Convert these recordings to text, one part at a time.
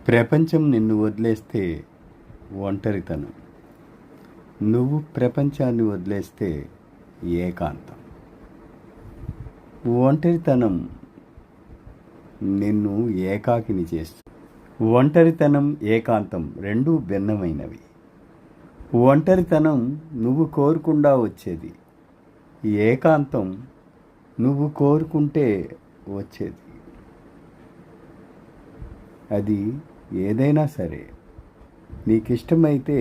ప్రపంచం నిన్ను వదిలేస్తే ఒంటరితనం. నువ్వు ప్రపంచాన్ని వదిలేస్తే ఏకాంతం. ఒంటరితనం నిన్ను ఏకాకిని చేస్తుంది. ఒంటరితనం, ఏకాంతం రెండూ భిన్నమైనవి. ఒంటరితనం నువ్వు కోరుకుండా వచ్చేది. ఏకాంతం నువ్వు కోరుకుంటే వచ్చేది. అది ఏదైనా సరే నీకిష్టమైతే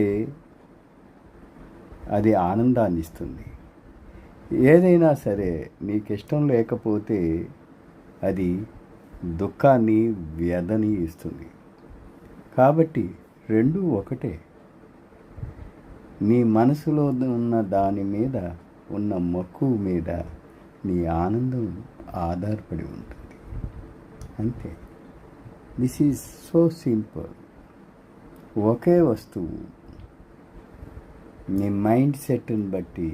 అది ఆనందాన్ని ఇస్తుంది. ఏదైనా సరే నీకిష్టం లేకపోతే అది దుఃఖాన్ని, వ్యధని ఇస్తుంది. కాబట్టి రెండూ ఒకటే. నీ మనసులో ఉన్న దాని మీద ఉన్న మక్కువ మీద నీ ఆనందం ఆధారపడి ఉంటుంది. అంతే. This is so simple. ఒకే వస్తువు నీ మైండ్ సెట్ని బట్టి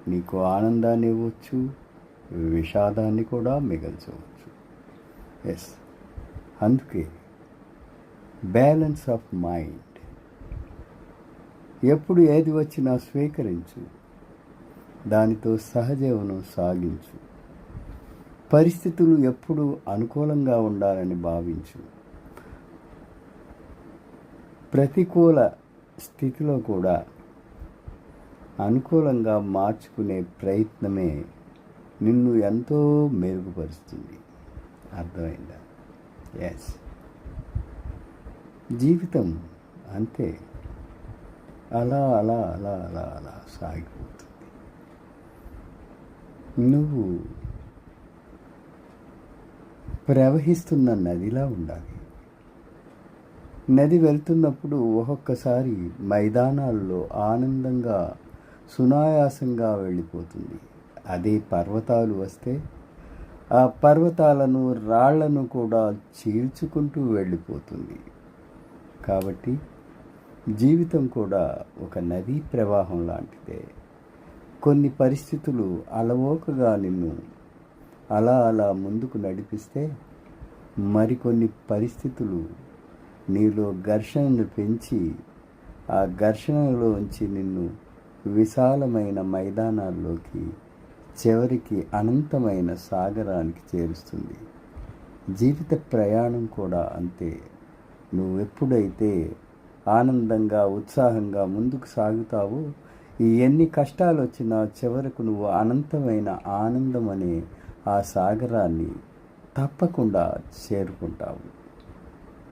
నీకు ఆనందాన్ని ఇవ్వచ్చు, విషాదాన్ని కూడా మిగల్చవచ్చు. ఎస్, అందుకే బ్యాలెన్స్ ఆఫ్ మైండ్. ఎప్పుడు ఏది వచ్చినా స్వీకరించు, దానితో సహజీవనం సాగించు. పరిస్థితులు ఎప్పుడు అనుకూలంగా ఉండాలని భావించు. ప్రతికూల స్థితిలో కూడా అనుకూలంగా మార్చుకునే ప్రయత్నమే నిన్ను ఎంతో మెరుగుపరుస్తుంది. అర్థమైందా? ఎస్, జీవితం అంతే. అలా అలా అలా అలా అలా సాగిపోతుంది. నువ్వు ప్రవహిస్తున్న నదిలా ఉండాలి. నది వెళ్తున్నప్పుడు ఒక్కొక్కసారి మైదానాల్లో ఆనందంగా, సునాయాసంగా వెళ్ళిపోతుంది. అదే పర్వతాలు వస్తే ఆ పర్వతాలను, రాళ్లను కూడా చీల్చుకుంటూ వెళ్ళిపోతుంది. కాబట్టి జీవితం కూడా ఒక నదీ ప్రవాహం లాంటిదే. కొన్ని పరిస్థితులు అలవోకగా నిన్ను అలా అలా ముందుకు నడిపిస్తే, మరికొన్ని పరిస్థితులు నీలో ఘర్షణను పెంచి ఆ ఘర్షణలోంచి నిన్ను విశాలమైన మైదానాల్లోకి, చివరికి అనంతమైన సాగరానికి చేరుస్తుంది. జీవిత ప్రయాణం కూడా అంతే. నువ్వెప్పుడైతే ఆనందంగా, ఉత్సాహంగా ముందుకు సాగుతావో, ఎన్ని కష్టాలు వచ్చినా చివరకు నువ్వు అనంతమైన ఆనందం అనే ఆ సాగరాన్ని తప్పకుండా చేరుకుంటావు.